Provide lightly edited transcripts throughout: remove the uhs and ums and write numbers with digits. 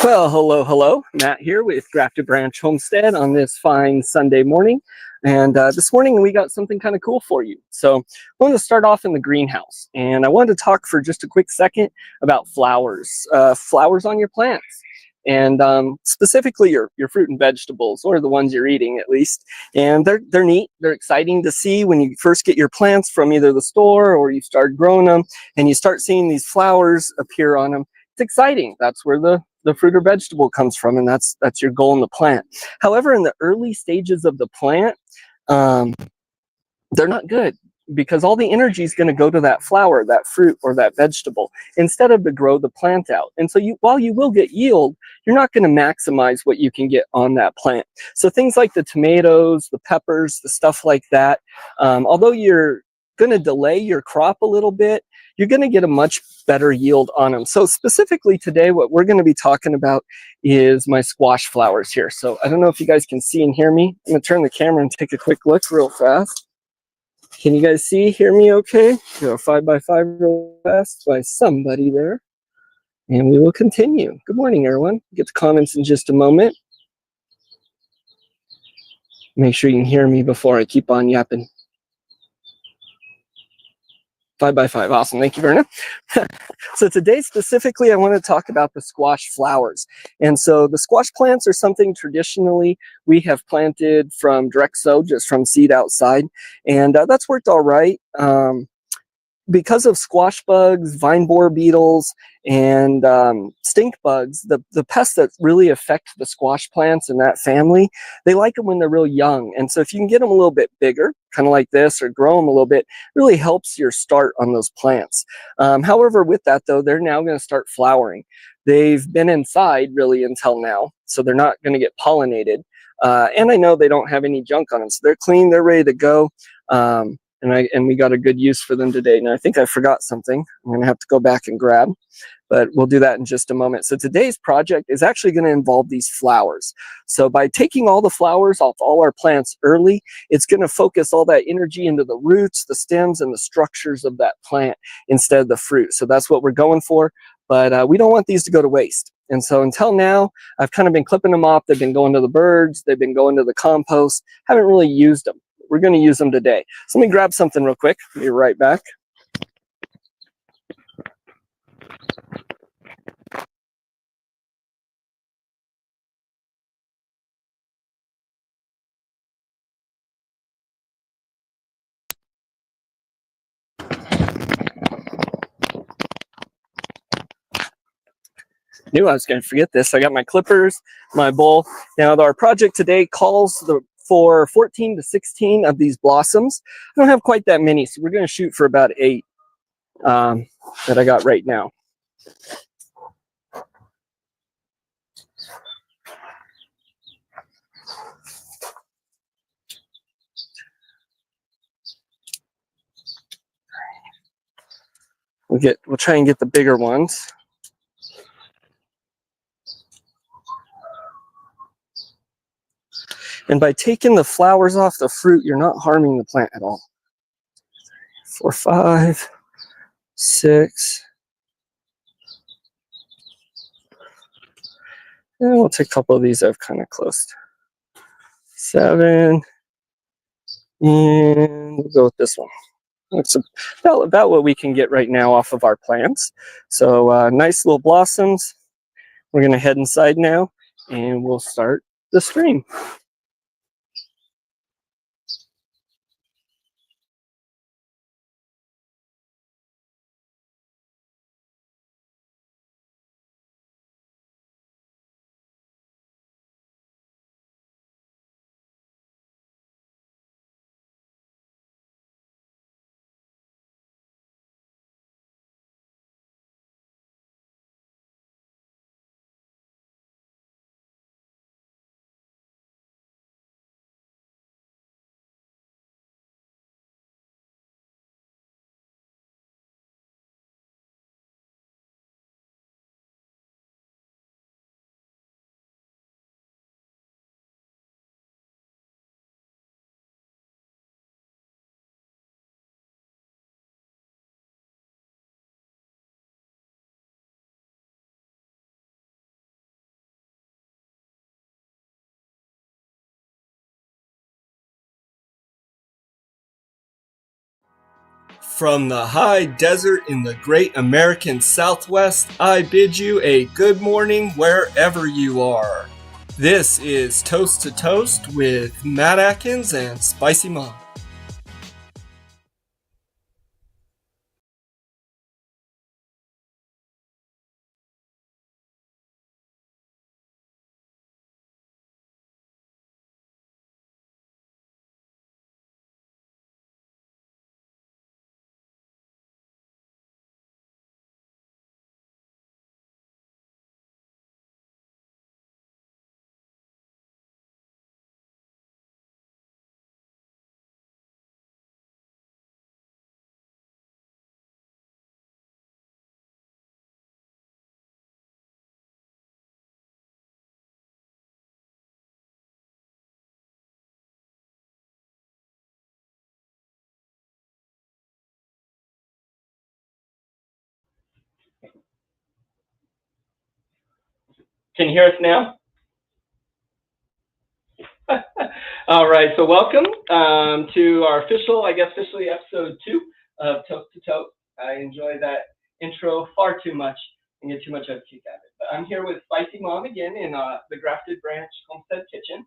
Well, hello. Matt here with Grafted Branch Homestead on this fine Sunday morning. And this morning we got something kind of cool for you. So I wanted to start off in the greenhouse. And I wanted to talk for just a quick second about flowers, flowers on your plants. And specifically your fruit and vegetables, or the ones you're eating at least. And they're neat. They're exciting to see when you first get your plants from either the store or you start growing them and you start seeing these flowers appear on them. It's exciting. That's where the fruit or vegetable comes from, and that's your goal in the plant. However, in the early stages of the plant, they're not good because all the energy is going to go to that flower, that fruit, or that vegetable instead of to grow the plant out. And so while you will get yield, you're not going to maximize what you can get on that plant. So things like the tomatoes, the peppers, the stuff like that, although you're going to delay your crop a little bit, you're going to get a much better yield on them. So specifically today, what we're going to be talking about is my squash flowers here. So I don't know if you guys can see and hear me. I'm going to turn the camera and take a quick look real fast. Can you guys see, hear me okay? Do a 5x5 real fast by somebody there. And we will continue. Good morning, everyone. Get the comments in just a moment. Make sure you can hear me before I keep on yapping. 5x5, awesome, thank you, Verna. So today specifically, I want to talk about the squash flowers. And so the squash plants are something traditionally we have planted from direct sow, just from seed outside. And that's worked all right. Because of squash bugs, vine borer beetles, and stink bugs, the pests that really affect the squash plants in that family, they like them when they're real young. And so if you can get them a little bit bigger, kind of like this, or grow them a little bit, really helps your start on those plants. However, with that though, they're now going to start flowering. They've been inside really until now, so they're not going to get pollinated. And I know they don't have any junk on them, so they're clean, they're ready to go. And we got a good use for them today. Now I think I forgot something. I'm going to have to go back and grab, but we'll do that in just a moment. So today's project is actually going to involve these flowers. So by taking all the flowers off all our plants early, it's going to focus all that energy into the roots, the stems, and the structures of that plant instead of the fruit. So that's what we're going for. But we don't want these to go to waste. And so until now, I've kind of been clipping them off. They've been going to the birds. They've been going to the compost. Haven't really used them. We're going to use them today. So let me grab something real quick. I'll be right back. Knew I was going to forget this. I got my clippers, my bowl. Now our project today calls for 14 to 16 of these blossoms. I don't have quite that many, so we're going to shoot for about 8 that I got right now. We'll try and get the bigger ones. And by taking the flowers off the fruit, you're not harming the plant at all. 4, 5, 6. And we'll take a couple of these I've kind of closed. 7. And we'll go with this one. It's about what we can get right now off of our plants. So nice little blossoms. We're going to head inside now and we'll start the stream. From the high desert in the great American Southwest, I bid you a good morning wherever you are. This is Toast to Toast with Matt Atkins and Spicy Mom. Can you hear us now? All right, so welcome to our officially episode 2 of Toast to Toast. I enjoy that intro far too much and get too much of a kick out of it. But I'm here with Spicy Mom again in the Grafted Branch Homestead Kitchen.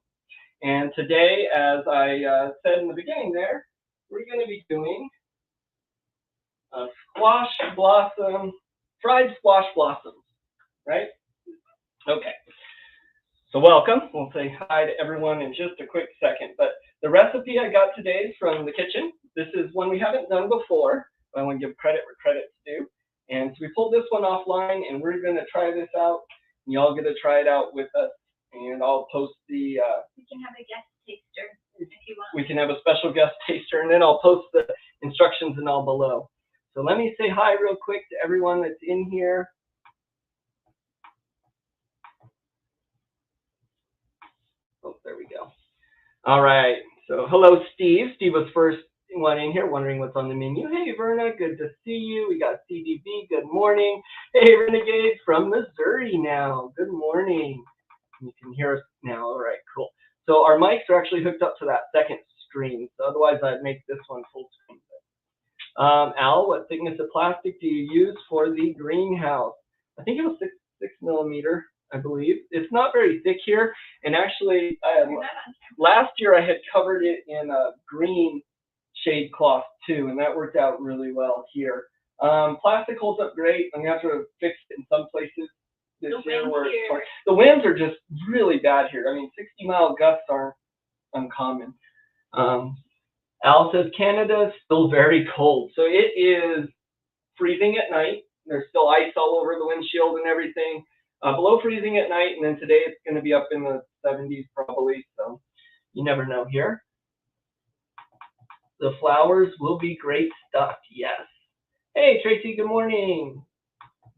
And today, as I said in the beginning there, we're going to be doing a fried squash blossoms, right? Okay. So welcome. We'll say hi to everyone in just a quick second. But the recipe I got today is from the kitchen. This is one we haven't done before, but I want to give credit where credit's due. And so we pulled this one offline, and we're going to try this out. And y'all get to try it out with us. And I'll post the... we can have a guest taster if you want. We can have a special guest taster, and then I'll post the instructions and all below. So let me say hi real quick to everyone that's in here. Oh, there we go. All right. So hello, Steve. Steve was first one in here, wondering what's on the menu. Hey, Verna, good to see you. We got CDB. Good morning. Hey, Renegade from Missouri now. Good morning. You can hear us now. All right, cool. So our mics are actually hooked up to that second screen. So otherwise, I'd make this one full screen. Al, what thickness of plastic do you use for the greenhouse? I think it was 6 millimeter. I believe. It's not very thick here, and actually last year I had covered it in a green shade cloth too, and that worked out really well here. Plastic holds up great. I'm gonna have to fix it in some places this year where the winds are just really bad here. I mean, 60-mile gusts aren't uncommon. Al says Canada is still very cold, so it is freezing at night. There's still ice all over the windshield and everything. Below freezing at night, and then today it's going to be up in the 70s probably, so you never know here. The flowers will be great stuff, yes. Hey, Tracy, good morning.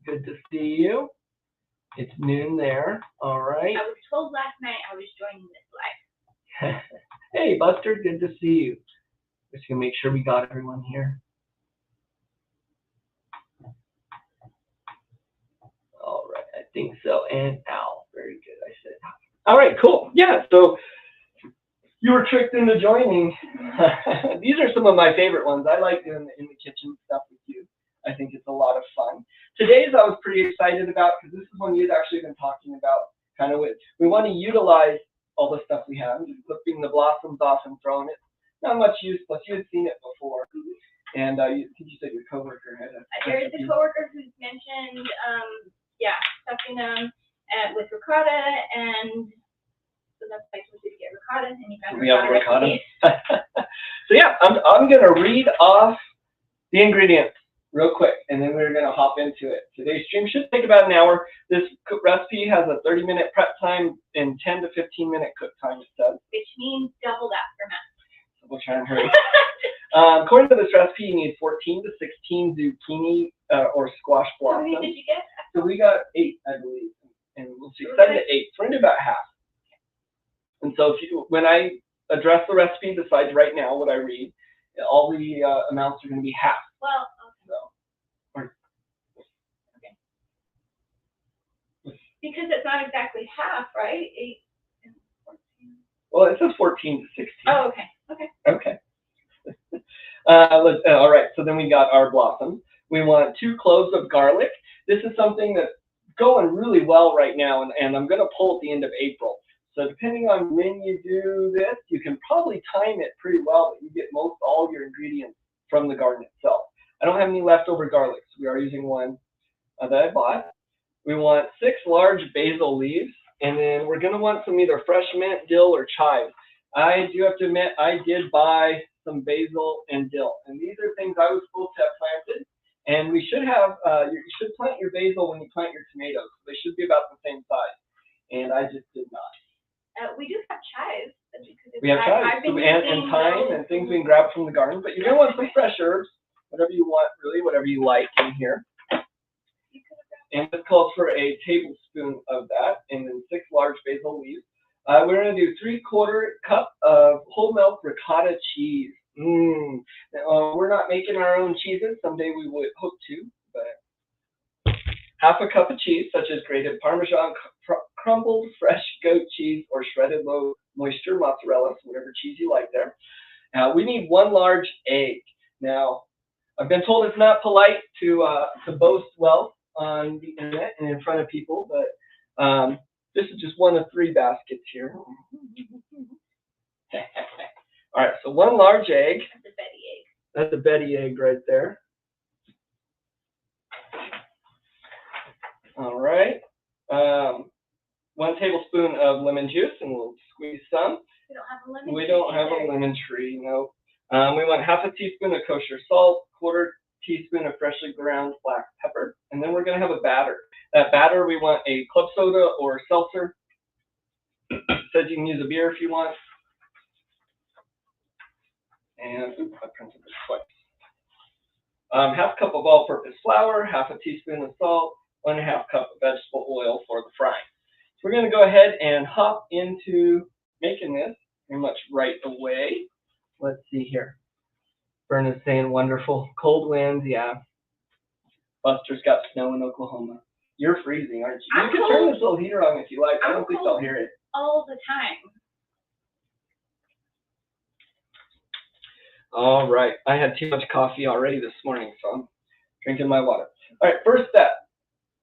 Good to see you. It's noon there, all right. I was told last night I was joining this live. Hey, Buster, good to see you. Just going to make sure we got everyone here. All right, I think so. And Al, very good. I said, all right, cool. Yeah, so you were tricked into joining. These are some of my favorite ones. I like doing the in the kitchen stuff with you. I think it's a lot of fun. Today's I was pretty excited about because this is one you'd actually been talking about. Kind of we want to utilize all the stuff we have, just flipping the blossoms off and throwing it. Not much use, plus you had seen it before. And you said your coworker had a There's a coworker who's mentioned, stuffing them with ricotta, and so that's why I told you to get ricotta, and you found ricotta. So yeah, I'm gonna read off the ingredients real quick, and then we're gonna hop into it. Today's stream should take about an hour. This recipe has a 30-minute prep time and 10 to 15-minute cook time, it says. Which means double that for Matt. So we'll try and hurry. According to this recipe, you need 14 to 16 zucchini or squash blossoms. How many did you get? So we got 8, I believe, and we'll see 7 to 8. So we're gonna do about half. And so when I address the recipe, besides right now what I read, all the amounts are going to be half. Well, okay. Okay. Because it's not exactly half, right? 8 and 14. Well, it says 14 to 16. Oh, okay. Okay. Okay. All right, so then we got our blossoms. We want 2 cloves of garlic. This is something that's going really well right now, and I'm going to pull at the end of April. So depending on when you do this, you can probably time it pretty well, but you get most all your ingredients from the garden itself. I don't have any leftover garlic, so we are using one that I bought. We want 6 large basil leaves, and then we're going to want some either fresh mint, dill, or chive. I do have to admit, I did buy some basil and dill, and these are things I was supposed to have planted. And we should have, you should plant your basil when you plant your tomatoes. They should be about the same size, and I just did not. We do have chives. We have chives and thyme and things we can grab from the garden, but you're going to want some fresh herbs, whatever you want, really, whatever you like in here. And this calls for a tablespoon of that, and then 6 large basil leaves. We're going to do 3/4 cup of whole milk ricotta cheese. We're not making our own cheeses. Someday we would hope to, but 1/2 cup of cheese, such as grated Parmesan, crumbled fresh goat cheese, or shredded low moisture mozzarella, so whatever cheese you like there. We need 1 large egg. Now, I've been told it's not polite to boast wealth on the internet and in front of people, but this is just one of 3 baskets here. All right, so 1 large egg. That's a Betty egg. That's a Betty egg right there. All right. 1 tablespoon of lemon juice, and we'll squeeze some. We don't have a lemon. We don't have a lemon tree, no. We want 1/2 teaspoon of kosher salt, 1/4 teaspoon of freshly ground black pepper, and then we're going to have a batter. That batter, we want a club soda or seltzer. Says you can use a beer if you want. And I printed this twice. 1/2 cup of all-purpose flour, 1/2 teaspoon of salt, 1/2 cup of vegetable oil for the frying. So we're going to go ahead and hop into making this pretty much right away. Let's see here. Vern is saying wonderful. Cold winds, yeah. Buster's got snow in Oklahoma. You're freezing, aren't you? You can turn this little heater on if you like. I don't think they'll hear it. All the time. All right. I had too much coffee already this morning, so I'm drinking my water. All right, first step.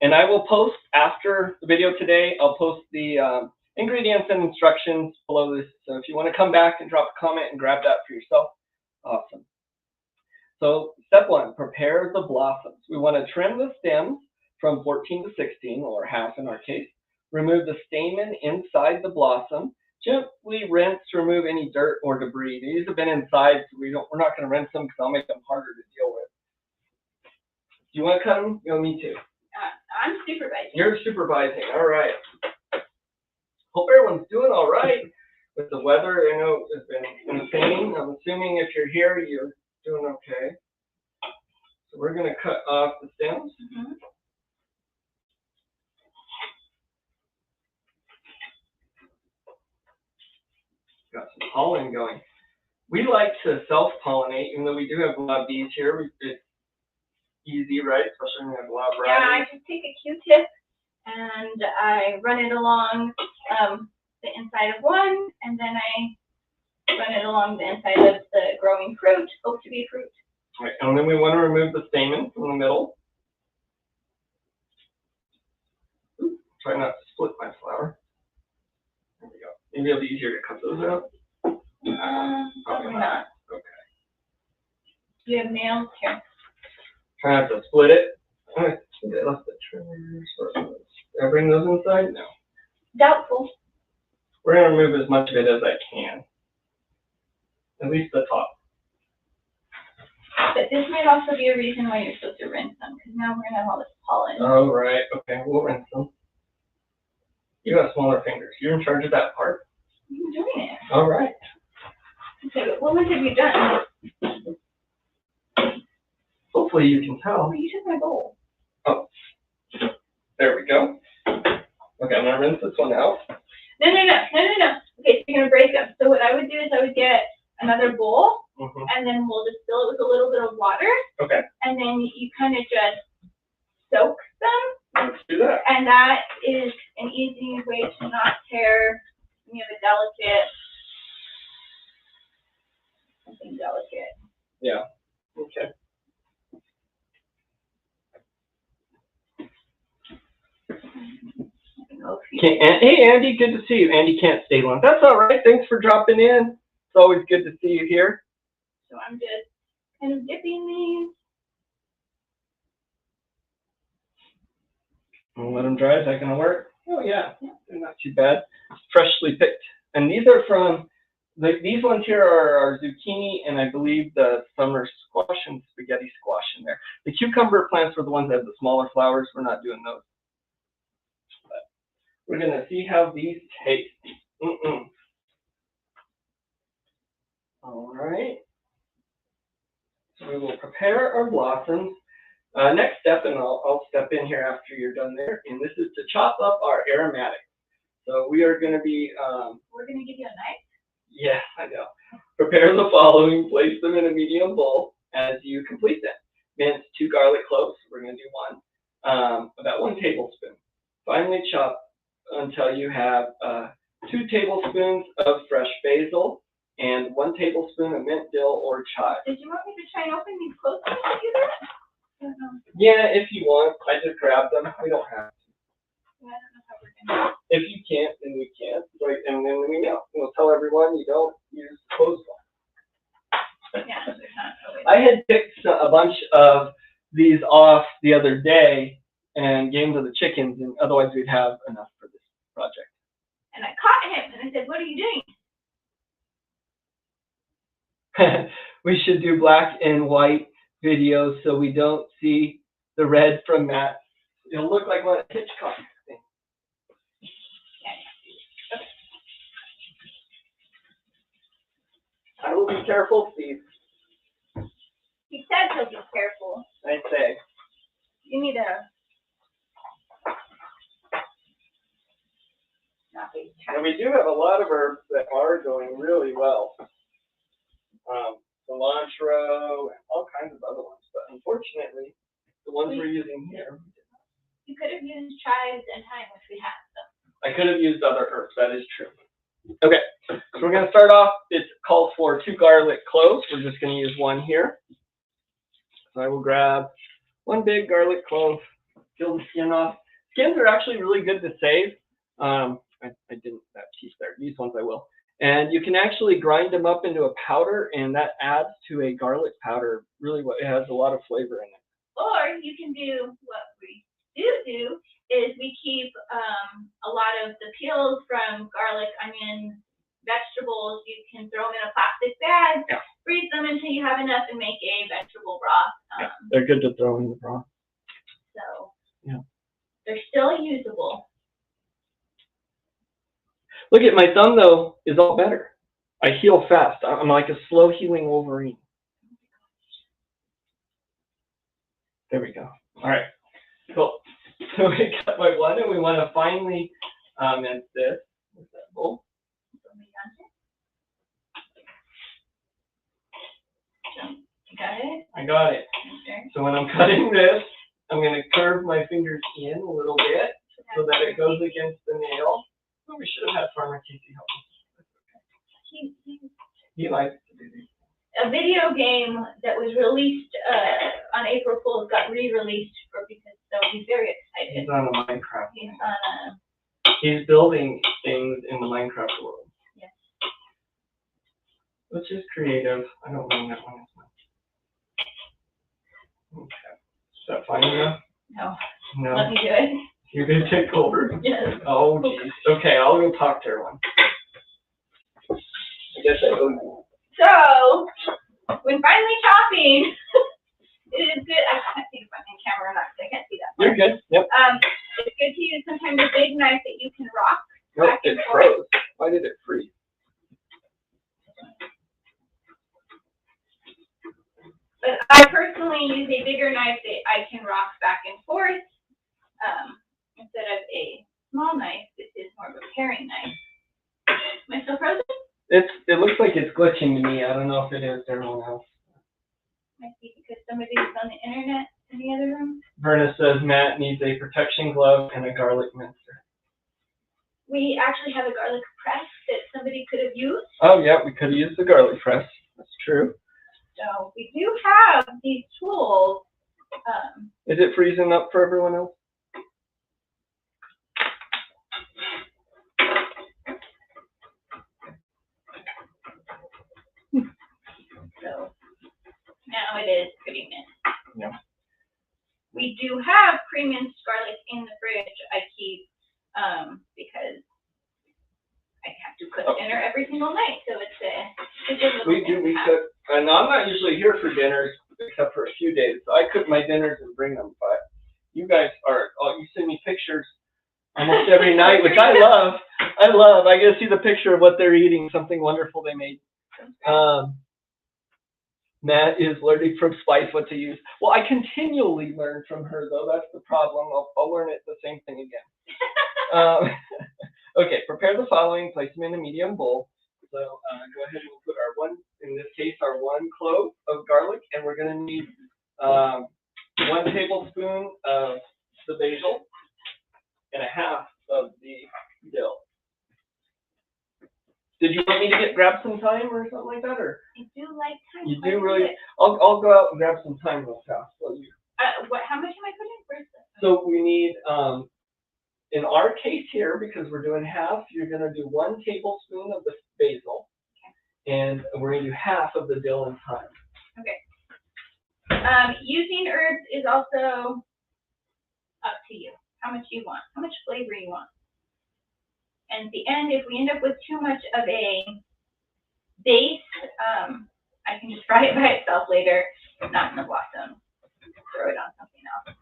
And I will post after the video today, I'll post the ingredients and instructions below this. So if you want to come back and drop a comment and grab that for yourself, awesome. So step 1, prepare the blossoms. We want to trim the stems from 14 to 16, or half in our case. Remove the stamen inside the blossom. Gently rinse to remove any dirt or debris. These have been inside, so we're not going to rinse them because I'll make them harder to deal with. Do you want to cut them? You know, me too. I'm supervising. You're supervising. All right. Hope everyone's doing all right with the weather. I know it's been insane. I'm assuming if you're here, you're doing okay. So we're going to cut off the stems. Mm-hmm. Got some pollen going. We like to self-pollinate, even though we do have a lot of bees here. It's easy, right? Especially when we have a lot of varieties. Yeah, I just take a Q-tip and I run it along the inside of one, and then I run it along the inside of the growing fruit, hope to be fruit. All right, and then we want to remove the stamen from the middle. Oops, try not to split my flower. There we go. Maybe it'll be easier to cut those out. Probably not. Okay. Do you have nails here? Try not to split it. I think I left the trimmers. Did I bring those inside? No. Doubtful. We're going to remove as much of it as I can. At least the top. But this might also be a reason why you're supposed to rinse them, because now we're going to have all this pollen. Oh, right. Okay, we'll rinse them. You have smaller fingers. You're in charge of that part? I'm doing it. All right. Okay, but what have you done? Hopefully you can tell. Oh, you took my bowl. Oh, there we go. Okay, I'm going to rinse this one out. No. Okay, so you're going to break them. So what I would do is I would get another bowl, and then we'll just fill it with a little bit of water. Okay. And then you kind of just soak them. Let's do that. And that is an easy way to not tear any of the something delicate. Yeah. Okay. Okay, hey Andy, good to see you. Andy can't stay long. That's all right. Thanks for dropping in. It's always good to see you here. So I'm just kind of dipping these. I'll let them dry. Is that going to work? Oh yeah, they're not too bad. Freshly picked. And these are from, these ones here are our zucchini and I believe the summer squash and spaghetti squash in there. The cucumber plants were the ones that have the smaller flowers. We're not doing those. But we're going to see how these taste. All right. So we will prepare our blossoms. Next step, and I'll step in here after you're done there, and this is to chop up our aromatics. So we are going to be... We're going to give you a knife? Yeah, I know. Prepare the following. Place them in a medium bowl as you complete them. Mince 2 garlic cloves. We're going to do 1. About 1 tablespoon. Finely chop until you have 2 tablespoons of fresh basil and 1 tablespoon of mint, dill, or chive. Did you want me to try and open these close on the computer? Yeah, if you want. I just grab them. We don't have to. Yeah, I don't know how we're going to. If you can't, then we can't. Right, and then we know. We'll tell everyone you don't use closed ones. Yeah, there's not always. I had picked a bunch of these off the other day and gave them to the chickens, and otherwise we'd have enough for this project. And I caught him and I said, "What are you doing?" We should do black and white videos so we don't see the red from Matt. It'll look like one of Hitchcock things. I will be careful, Steve. He said he'll be careful. I say. You need a... Not be And we do have a lot of herbs that are going really well. Cilantro and all kinds of other ones, but unfortunately, the ones we're using here. You could have used chives and thyme, which we have, so. I could have used other herbs, that is true. Okay, so we're going to start off. It calls for 2 garlic cloves. We're just going to use 1 here. So I will grab 1 big garlic clove, peel the skin off. Skins are actually really good to save. I didn't, that piece there. These ones I will. And you can actually grind them up into a powder, and that adds to a garlic powder. Really, it has a lot of flavor in it. Or you can do what we do is we keep a lot of the peels from garlic, onions, vegetables. You can throw them in a plastic bag, freeze them until you have enough, and make a vegetable broth. They're good to throw in the broth. So they're still usable. Look at my thumb though is all better. I heal fast. I'm like a slow healing Wolverine. There we go. All right, cool. So we got my 1, and we want to finely mince this. What's that bowl? Got it? I got it. Okay. So when I'm cutting this, I'm going to curve my fingers in a little bit so that it goes against the nail. Oh, we should have had Farmer Casey help us. He likes to do these. A video game that was released on April Fool's got re-released so he's very excited. He's on a Minecraft. He's building things in the Minecraft world. Yes. Which is creative. I don't mind that one as much. Okay. Is that fine enough? No. No. Let me do it. You're going to take over? Yes. Oh, geez. Okay, I'll go talk to everyone. I guess I owe you. So, when finally chopping, it is good. I can't see if I'm in camera or not, because I can't see that. You're good. Yep. It's good to use sometimes a big knife that you can rock. Nope, it froze. Why did it freeze? But I personally use a bigger knife that I can rock back and forth instead of a small knife. This is more of a paring knife. Am I still frozen? It looks like it's glitching to me. I don't know if it is to everyone else. Might be because somebody was on the internet in the other room. Verna says Matt needs a protection glove and a garlic mincer. We actually have a garlic press that somebody could have used. Oh yeah, we could have used the garlic press. That's true. So we do have these tools. Is it freezing up for everyone else? So now it is pretty mint. Yeah. We do have pre-minced garlic in the fridge. I keep because I have to cook dinner every single night, so it's a good little We do. We thing. cook. And I'm not usually here for dinners except for a few days. So I cook my dinners and bring them. But you guys are. Oh, you send me pictures almost every night, which I love. I love. I get to see the picture of what they're eating. Something wonderful they made. Matt is learning from Spice what to use. Well, I continually learn from her, though. That's the problem. I'll learn it the same thing again. Okay, prepare the following. Place them in a medium bowl. So go ahead and we'll put our one, in this case, our 1 clove of garlic, and we're going to need 1 tablespoon of the basil and 1/2 of the dill. Did you want me to grab some thyme or something like that, or? I do like thyme. You do really. I'll go out and grab some thyme real fast. How much am I putting? Where's this? So we need, in our case here, because we're doing half, you're going to do 1 tablespoon of the basil, and we're going to do 1/2 of the dill and thyme. Okay. Using herbs is also up to you. How much you want, how much flavor you want. And at the end, if we end up with too much of a base, I can just fry it by itself later, not in the blossom. Throw it on something else.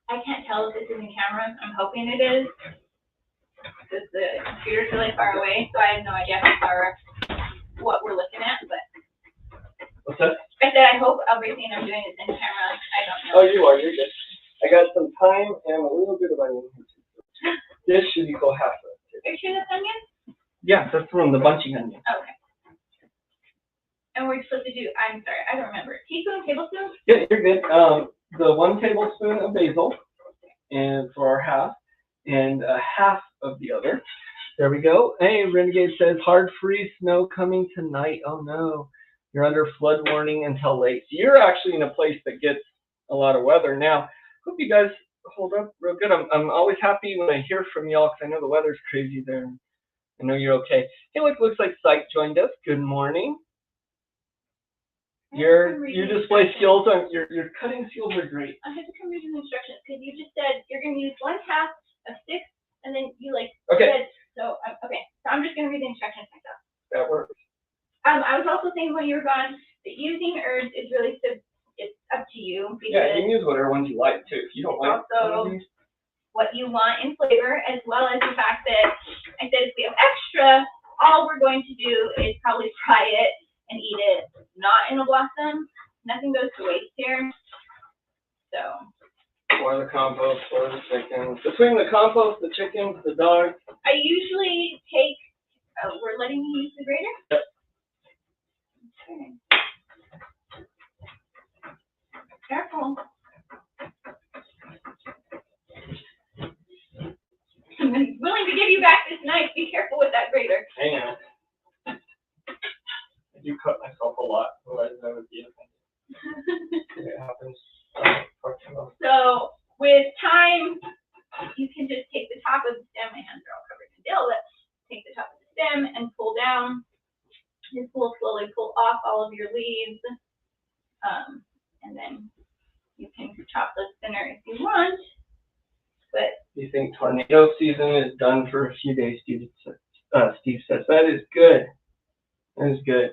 I can't tell if this is in camera. I'm hoping it is, because the computer's really far away, so I have no idea how far what we're looking at. But What's that? I said I hope everything I'm doing is in camera. I don't know. Oh, you are. You're good. I got some thyme and a little bit of onion. This should equal 1/2 of it. Are you sure that's onion? Yeah, that's from the bunching onion. Okay. And we're supposed to do, I'm sorry, I don't remember. Teaspoon, tablespoon? Yeah, you're good. The 1 tablespoon of basil, and for our 1/2, and 1/2 of the other. There we go. Hey, Renegade says hard freeze snow coming tonight. Oh no, you're under flood warning until late. So you're actually in a place that gets a lot of weather now. Hope you guys hold up real good. I'm always happy when I hear from y'all because I know the weather's crazy there. I know you're okay. Hey, look, looks like Psych joined us. Good morning. Your display skills on your cutting skills are great. I had to come read the instructions because you just said you're going to use 1/2 of 6, and then you said so. Okay, so I'm just going to read the instructions myself. That works. I was also saying when you were gone that using herbs is really it's up to you. Because yeah, you can use whatever ones you like too. If you don't like also what you want in flavor, as well as the fact that I said if we have extra, all we're going to do is probably fry it and eat it, not in a blossom. Nothing goes to waste here. So. Or the compost, or the chickens. Between the compost, the chickens, the dogs. I usually take. We're letting you use the grater. Yep. Okay. Careful. I'm willing to give you back this knife. Be careful with that grater. Hang on. I do cut myself a lot, otherwise I would be offended. It happens. So with time, you can just take the top of the stem. My hands are all covered in dill. But take the top of the stem and pull down. This will slowly pull off all of your leaves, and then you can chop those thinner if you want. But you think tornado season is done for a few days? Steve says that is good. That is good.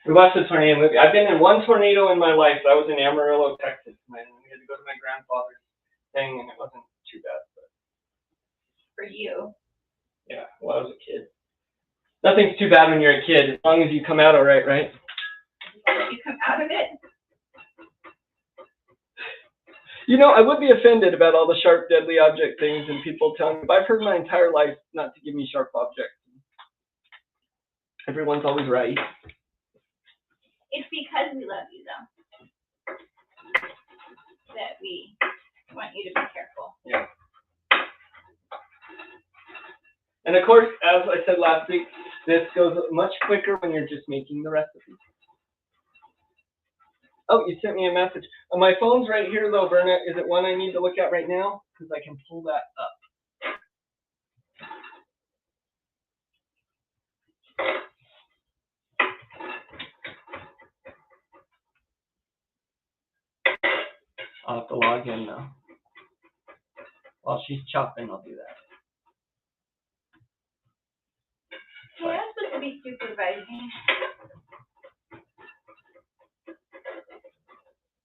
We watched the tornado movie. I've been in one tornado in my life. I was in Amarillo, Texas, and we had to go to my grandfather's thing, and it wasn't too bad. But for you. Yeah, well, I was a kid. Nothing's too bad when you're a kid, as long as you come out all right, right? You come out of it. You know, I would be offended about all the sharp, deadly object things and people telling me, but I've heard my entire life not to give me sharp objects. Everyone's always right. It's because we love you, though, that we want you to be careful. Yeah. And of course, as I said last week, This goes much quicker when you're just making the recipe. Oh, you sent me a message. My phone's right here though, Berna. Is it one I need to look at right now? Because I can pull that up. I'll have to log in now. While she's chopping, I'll do that. Hey, I'm supposed to be supervising.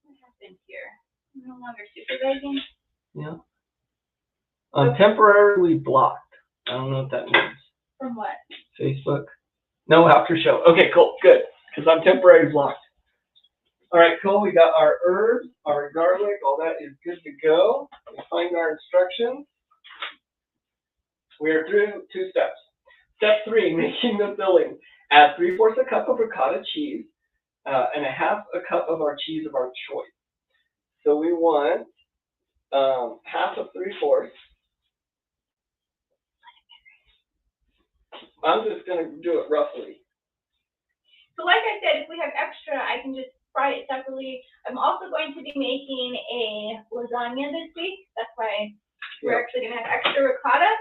What happened here? I'm no longer supervising. Yeah. I'm temporarily blocked. I don't know what that means. From what? Facebook. No after show. Okay, cool, good. Because I'm temporarily blocked. All right, cool. We got our herbs, our garlic, all that is good to go. We find our instructions. We are through 2 steps. Step 3, making the filling. Add 3/4 a cup of ricotta cheese and 1/2 a cup of our cheese of our choice. So we want 1/2 of 3/4. I'm just going to do it roughly. So like I said, if we have extra, I can just fry it separately. I'm also going to be making a lasagna this week. That's why we're actually going to have extra ricotta.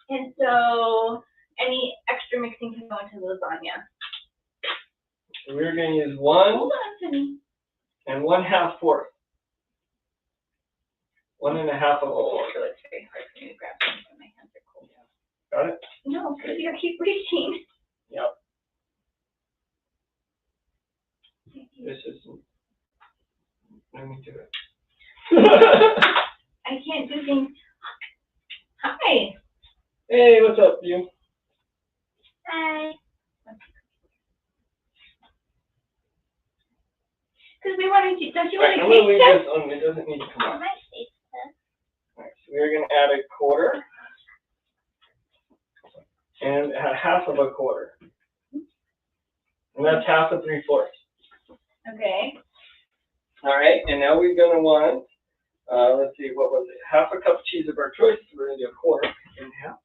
And so any extra mixing can go into the lasagna. So we're going to use 1 Hold on to me. and 1/2 fourth. 1 1/2 of a fourth. So it's very hard for me to grab something. My hands are cold. Got it? No, because you keep reaching. Yep. This is. Let me do it. I can't do things. Hi. Hey, what's up, you? Hi. Because we wanted to, don't you want I'm to going to leave taste this on. It doesn't need to come I out. might taste test. All right, so we're going to add 1/4 and 1/2 of a 1/4. And that's 1/2 of 3/4. Okay. All right, and now we're going to want, let's see, what was it? 1/2 a cup of cheese of our choice. We're going to do 1/4 and 1/2.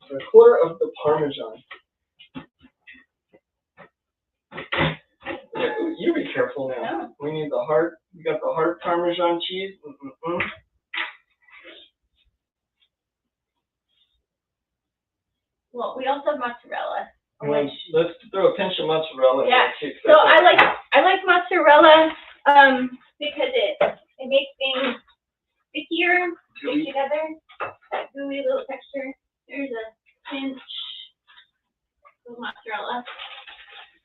So 1/4 of the Parmesan. Yeah, you be careful now. No. We need the hard, we got the hard Parmesan cheese. Well, we also have mozzarella. Let's throw a pinch of mozzarella in Yeah. there too. So I like mozzarella because it makes things stickier, stick together, that gooey little texture. There's a pinch of mozzarella.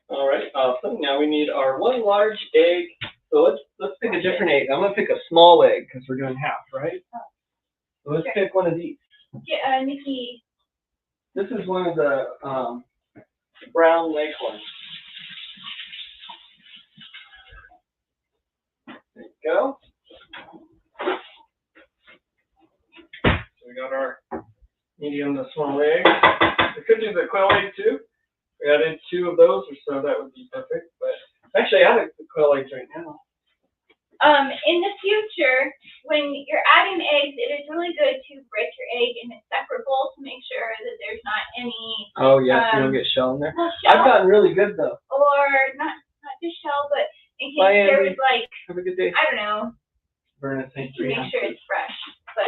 All right, awesome. Now we need our 1 large egg. So let's pick a different egg. I'm gonna pick a small egg because we're doing half, right? So let's pick one of these. Yeah, Nikki. This is one of the brown leghorns. There you go. So we got our medium to small egg. We could do the quail egg too. We added 2 of those or so, that would be perfect. But actually, I like the quail eggs right now. In the future, when you're adding eggs, it is really good to break your egg in a separate bowl to make sure that there's not any. Oh yeah, so you don't get shell in there. Well, shell, I've gotten really good though. or not just shell, but in case Bye, there Andy. was like, Have a good day. I don't know, Verna, thank to you. make sure it's fresh. But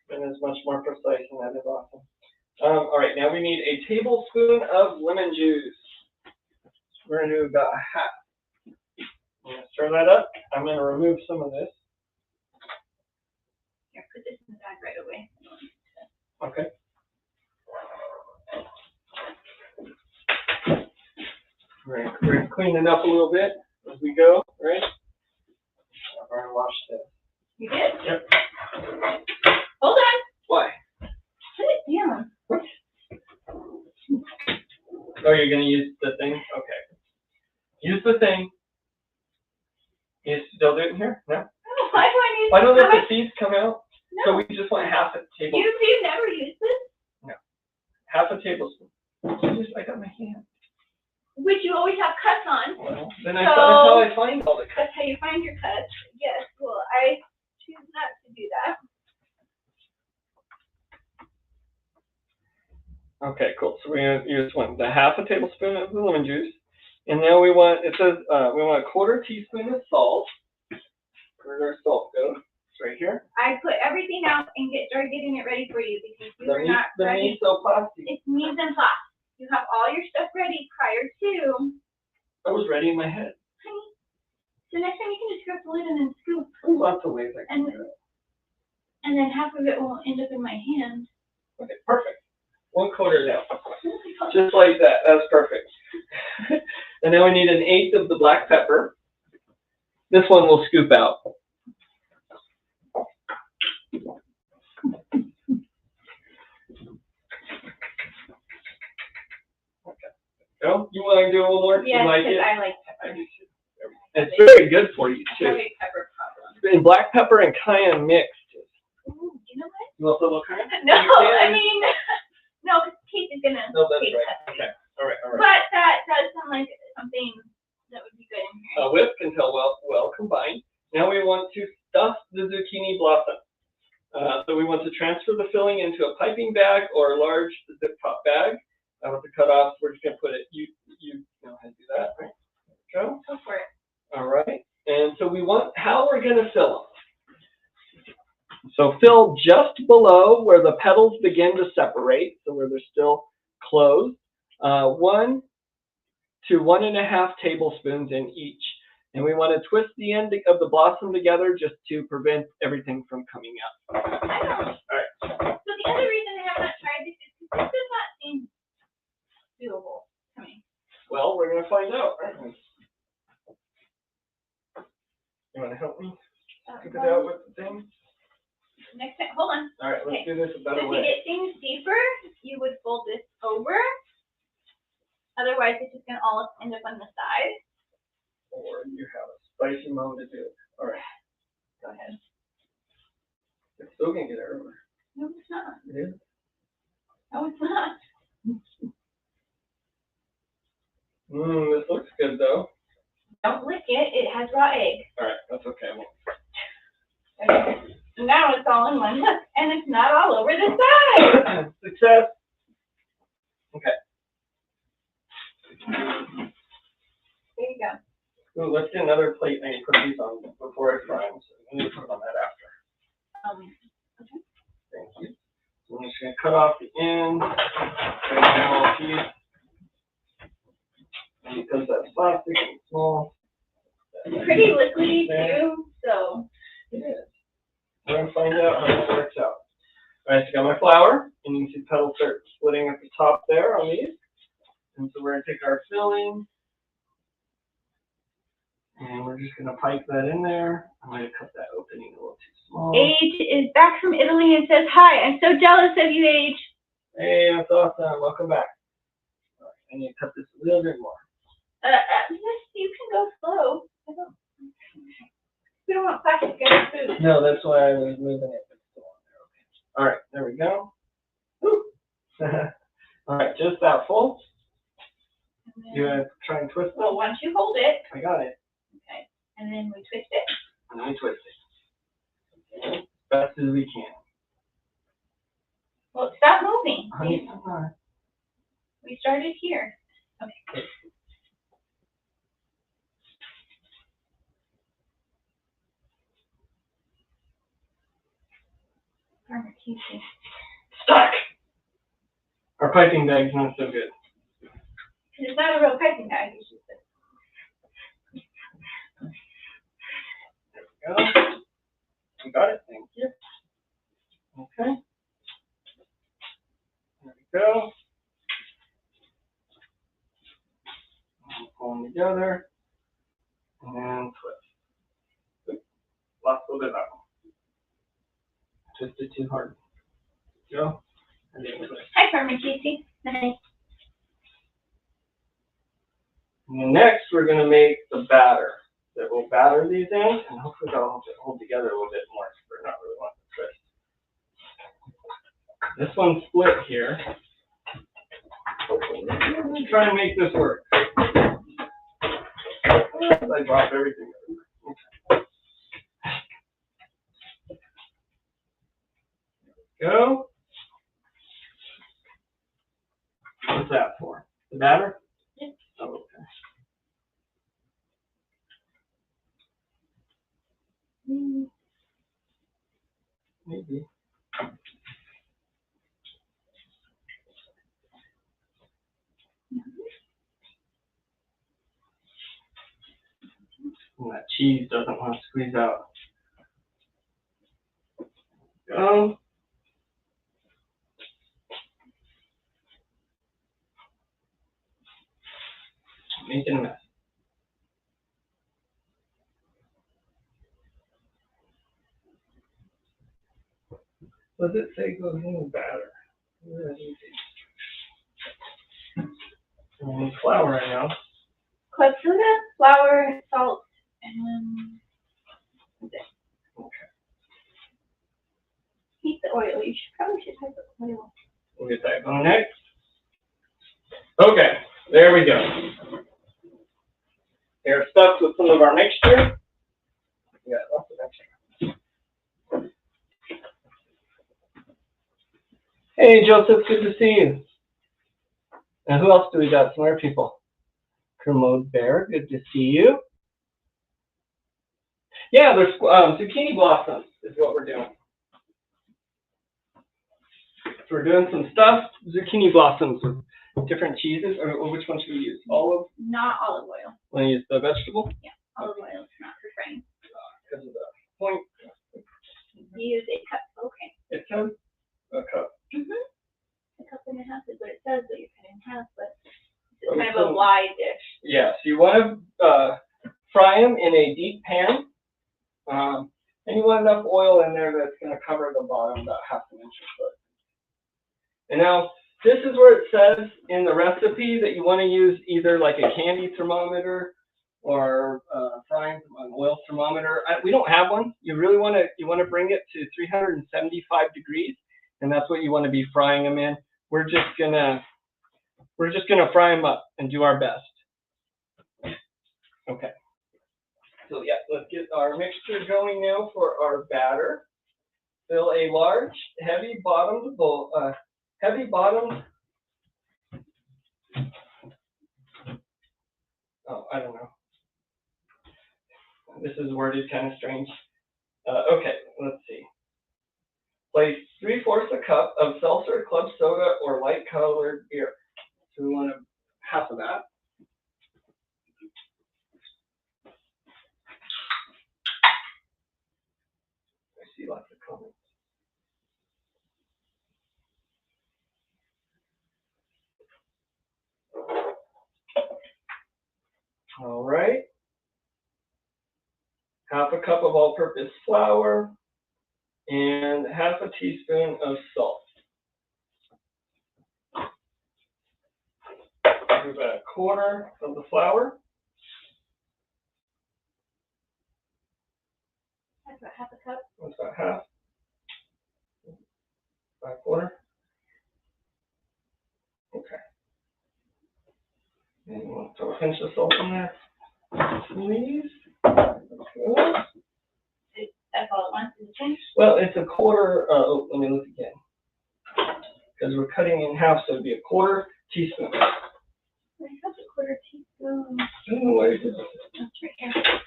Verna's much more precise, and that is awesome. All right, now we need a tablespoon of lemon juice. We're gonna do about 1/2. I'm gonna stir that up. I'm gonna remove some of this. here, put this in the bag right away. Okay. We're gonna clean it up a little bit as we go, right? I've already washed this. You did? Yep. Hold on. Why? Put it down. Oh, you're gonna use the thing? Okay. Use the thing. You still do it in here? No? Oh, why do I need? Why don't how let the much- seeds come out? No. So we just want 1/2 a tablespoon. You've never used this? 1/2 a tablespoon. I got my hand. Which you always have cuts on. Well, then So- that's how I find all the cuts. That's how you find your cuts. Yes, well, I choose not to do that. Okay, cool. So we're gonna use the half a tablespoon of the lemon juice, and now we want, it says we want a quarter teaspoon of salt. Where'd our salt go? It's right here. I put everything out and start getting it ready for you because you are not The ready. miso plastic. It's mise en place. You have all your stuff ready prior to. I was ready in my head. Honey, so next time you can just grab the lid and then scoop. There's lots of ways I can And, do it. and then half of it will end up in my hand. Okay, perfect. 1/4 now. Just like that. That's perfect. And now we need 1/8 of the black pepper. This one we'll scoop out. Okay. So, you want to do a little more? Yes, you like because it? I like I pepper. do too. It's very good for you I have too. a pepper problem. And black pepper and cayenne mixed. Ooh, you know what? You want a little cayenne? No, You can. I mean, no, because Kate is gonna No, that's taste right. that. Okay. All right. All right. But that does sound like something that would be good in here. A whip can tell well combined. Now we want to stuff the zucchini blossom. So we want to transfer the filling into a piping bag or a large zip top bag. With the cutoffs, we're just gonna put it. You know how to do that, right? There we go. Go for it. All right. And so we want how we're gonna fill them. So fill just below where the petals begin to separate, so where they're still closed. 1 to 1.5 tablespoons in each. And we want to twist the end of the blossom together just to prevent everything from coming out. I know. All right. So the other reason I have not tried this is because this does not seem doable to me. Well, we're going to find out, aren't we? You want to help me scoop it out with the thing? Next time, hold on. All right, let's do this a So better to way. get things deeper, you would fold this over. Otherwise, it's just going to all end up on the side. Or you have a spicy mom to do it. All right. Go ahead. It's still going to get everywhere. No, it's not. It is? No, it's not. This looks good, though. Don't lick it. It has raw egg. All right, that's okay. Okay. So now it's all in one, and it's not all over the side. Success. Okay. There you go. Ooh, let's get another plate and put these on before I fry them. So we need to put them on that after. Okay. Thank you. So I'm just going to cut off the end. Very small piece. And because that's plastic and small. It's pretty liquidy too, so. It is. We're going to find out how this works out. All right, so I got my flour, and you can see petals start splitting at the top there on these. And so we're going to take our filling, and we're just going to pipe that in there. I'm going to cut that opening a little too small. Age is back from Italy and says, hi, I'm so jealous of you, Age. Hey, that's awesome. Welcome back. All right, I need to cut this a little bit more. Yes, you can go slow. We don't want plastic in our food. No, that's why I was moving it. But it's still on there. Okay. All right, there we go. Woo. All right, just that full. You want to try and twist it? Well, once you hold it, I got it. okay, and then we twist it. And then we twist it. Okay. Best as we can. Well, stop moving. Honey, come on. We started here. Okay. Farmer Casey. Stuck! Our piping bag's not so good. It's not a real piping bag. It's just There we go. You got it. Thank you. Okay. There we go. Pull them together. And twist. Oops. Lost a little bit of that one. Twisted too hard. Go. And then twist. Hi, Farmer Casey. Hi. And next, we're going to make the batter that will batter these in, and hopefully they'll hold together a little bit more because we're not really wanting to twist. This one's split here. Let me try and make this work. I dropped everything. Okay. There we go. maybe. And that cheese doesn't want to squeeze out. Making a mess. What does it say goes in the batter? And flour right now. Club soda, flour, salt, and that's it. Okay. Heat the oil. You probably should have the oil. We'll get that going next. Okay, there we go. They're stuffed with some of our mixture. We got lots of extra. Hey, Joseph, good to see you. And who else do we got? Some other people. Kermode Bear, good to see you. Yeah, there's zucchini blossoms is what we're doing. So we're doing some stuffed zucchini blossoms with different cheeses. Or which one should we use? Olive? Not olive oil. Want to use the vegetable? Yeah, olive oil is not for frying. Because of the point. You use a cup. Okay. It says a cup. Mm-hmm. A cup and a half is what it says, but you're cutting in half, but it's kind of a wide dish. Yeah, so you want to fry them in a deep pan. And you want enough oil in there that's going to cover the bottom about 1/2 inch or so. And now, this is where it says in the recipe that you want to use either like a candy thermometer or frying an oil thermometer. We don't have one. You really want to bring it to 375 degrees, and that's what you want to be frying them in. We're just gonna fry them up and do our best. Okay. So yeah, let's get our mixture going now for our batter. Fill a large, heavy bottomed bowl. Oh, I don't know. This is worded kind of strange. Okay, let's see. Place 3/4 cup of seltzer, club soda, or light colored beer. So we want 1/2 of that. I see lots of comments. All right. 1/2 cup of all-purpose flour and 1/2 teaspoon of salt. Do about 1/4 of the flour. That's about 1/2 cup. That's about 1/2. About 1/4. Okay. And we'll throw a pinch of salt in there, please. Okay. That's all it wants, is a pinch? Well, it's 1/4. Oh, let me look again. Because we're cutting in half, so it'd be 1/4 teaspoon. I have a 1/4 teaspoon. I don't know where it is. That's right here.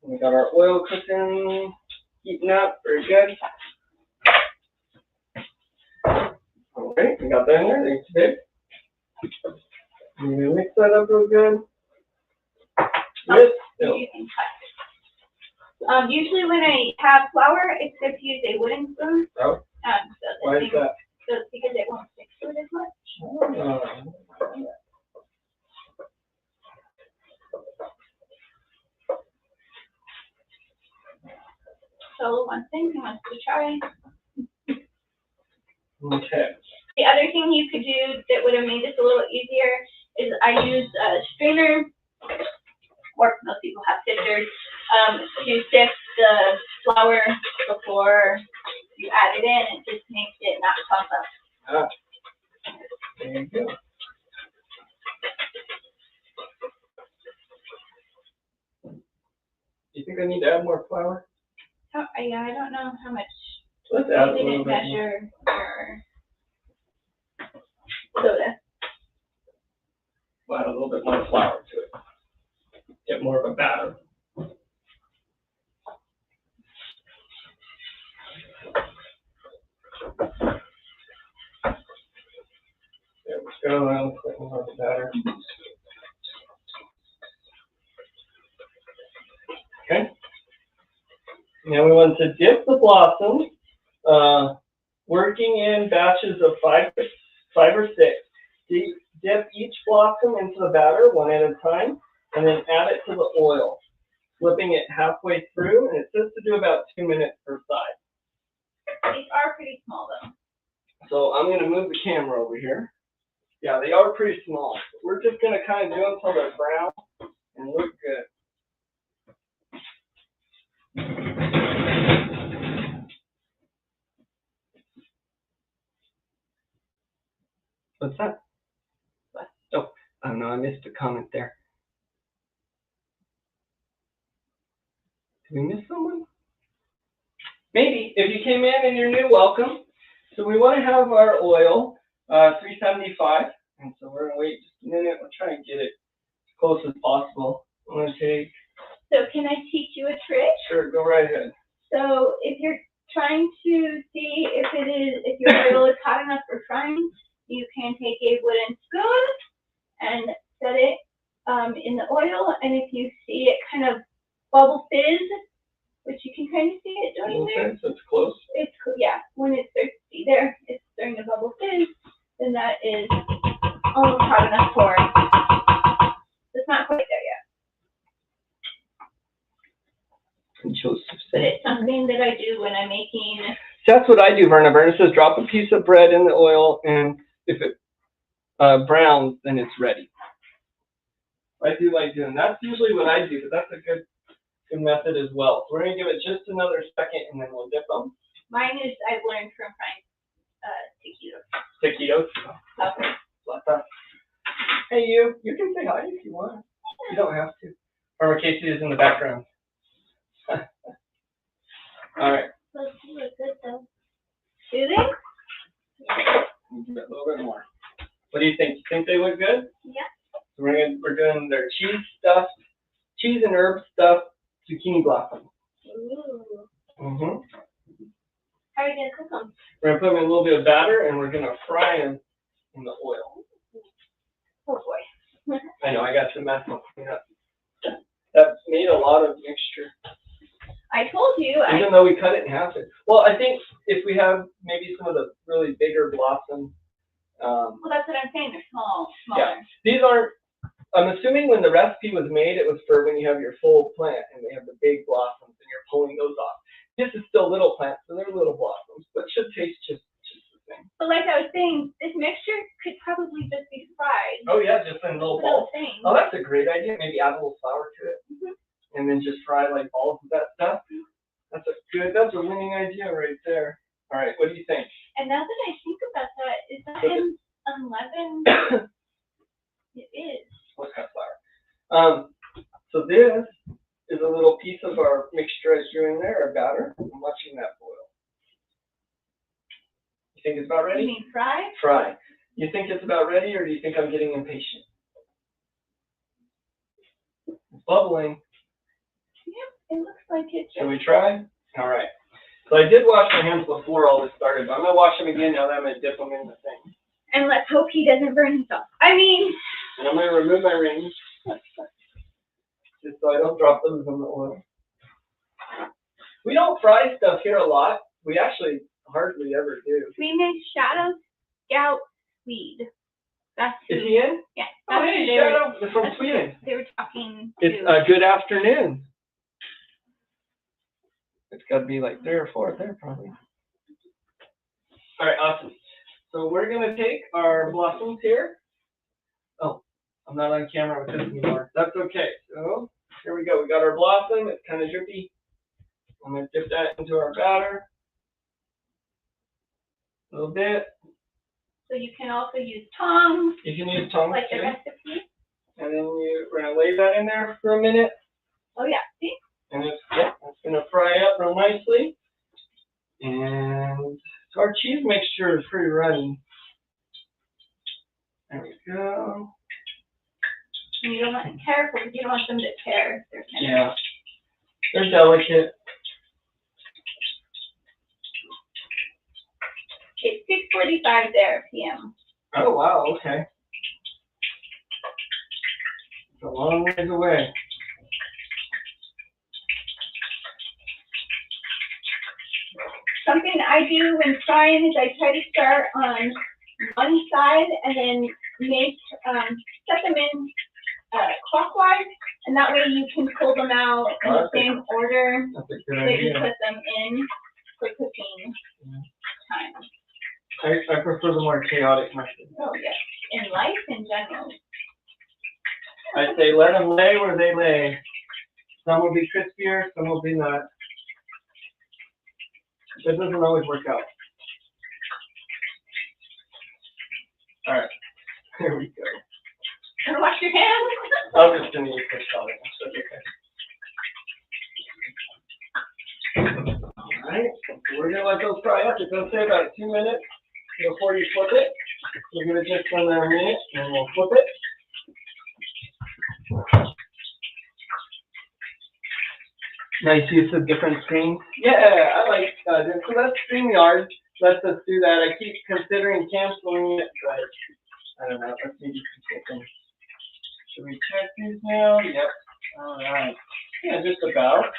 We got our oil cooking, heating up, very good. All right, we got that in there. Thanks, babe. I'm gonna mix that up real good. Yes. You can cut. Usually when I have flour, it's good to use a wooden spoon. Oh. Why is that? So it's because it won't stick to it as much. So one thing he wants to try. Okay. The other thing you could do that would have made this a little easier is I use a strainer, or most people have sifters, to sift the flour before you add it in. It just makes it not puff up. There you go. Do you think I need to add more flour? Oh, yeah, I don't know how much. Let's add a You little didn't bit more. measure your soda. We'll add a little bit more flour to it. Get more of a batter. We'll have the batter. Okay. Now we want to dip the blossoms, working in batches of five or six. Dip each blossom into the batter one at a time, and then add it to the oil, flipping it halfway through, and it says to do about 2 minutes per side. These are pretty small though. So I'm going to move the camera over here. Yeah, they are pretty small. We're just going to kind of do them until they're brown and look good. What's that? What? Oh, I don't know. I missed a comment there. Did we miss someone? Maybe. If you came in and you're new, welcome. So we want to have our oil, 375. And so we're going to wait just a minute. We'll try and get it as close as possible. I'm going to take... So can I teach you a trick? Sure, go right ahead. So if you're trying to see if your oil is hot enough for frying, you can take a wooden spoon and set it in the oil, and if you see it kind of bubble fizz, which you can kind of see it doing there. Okay, so it's close. Yeah, when it starts to see there, it's starting to bubble fizz, then that is almost hot enough for it. It's not quite there yet. But it's something that I do when I'm making. That's what I do, Verna. Verna says drop a piece of bread in the oil, and if it browns, then it's ready. I do like doing that. That's usually what I do, but that's a good method as well. So we're going to give it just another second, and then we'll dip them. Mine is I've learned from frying taquitos. Taquitos? Okay. Like that. Hey, you can say hi if you want. You don't have to. Farmer Casey is in the background. All right. Those look good though. Do they? Yeah. A little bit more. What do you think? You think they look good? Yeah. So we're doing their cheese and herb stuffed zucchini blossom. Ooh. Mhm. How are you gonna cook them? We're gonna put them in a little bit of batter, and we're gonna fry them in the oil. Oh boy. I know I got some mess up. That's made a lot of mixture. I told you. Even though we cut it in half. Well, I think if we have maybe some of the really bigger blossoms. Well, that's what I'm saying. They're smaller. Yeah. These aren't. I'm assuming when the recipe was made, it was for when you have your full plant and they have the big blossoms and you're pulling those off. This is still little plants, so they're little blossoms, but should taste just the same. But like I was saying, this mixture could probably just be fried. Oh yeah, just in little balls. Thing. Oh, that's a great idea. Maybe add a little flour to it, and then just fry like balls of that stuff. That's a winning idea right there. All right, what do you think? And now that I think about that, is that unleavened? It is. What's cut flour? So this is a little piece of our mixture I threw in there, our batter. I'm watching that boil. You think it's about ready? You mean fry? Fry. You think it's about ready, or do you think I'm getting impatient? It's bubbling. Yep, it looks like it's. Shall we try? All right. So I did wash my hands before all this started, but I'm gonna wash them again now that I'm gonna dip them in the thing. And let's hope he doesn't burn himself. And I'm gonna remove my rings, just so I don't drop those in the oil. We don't fry stuff here a lot. We actually hardly ever do. We make Shadow Scout Swede. That's Is he in? Yeah. Oh, hey, Shadow. They're from Sweden. They were talking It's to. good afternoon. It's got to be like 3 or 4 there, probably. All right, awesome. So we're going to take our blossoms here. Oh, I'm not on camera with this anymore. That's okay. So here we go. We got our blossom. It's kind of drippy. I'm going to dip that into our batter. A little bit. So you can also use tongs. You can use tongs like too. The recipe. And then we're going to lay that in there for a minute. Oh, yeah. See? And it's going to fry up real nicely. And so our cheese mixture is pretty runny. There we go. And you don't want to be careful because you don't want them to tear. Yeah. They're delicate. It's 6:45 there p.m. Oh, wow. Okay. It's a long ways away. Something I do when frying is I try to start on one side and then set them in clockwise, and that way you can pull them out in the same order That's a good that you idea. put them in for cooking time. I prefer the more chaotic method. Oh yes, in life in general. I say let them lay where they lay. Some will be crispier, some will be not. That doesn't always work out. All right, here we go. Wanna wash your hands? I'm just gonna use this color. All right, so we're gonna let those fry up. It's gonna say about 2 minutes before you flip it. We're gonna just another minute, and we'll flip it. Nice use of different screens. Yeah, I like this. So that's StreamYard. Lets us do that. I keep considering canceling it, but I don't know. Let's maybe keep it. Should we check these now? Yep. All right. Yeah, just about.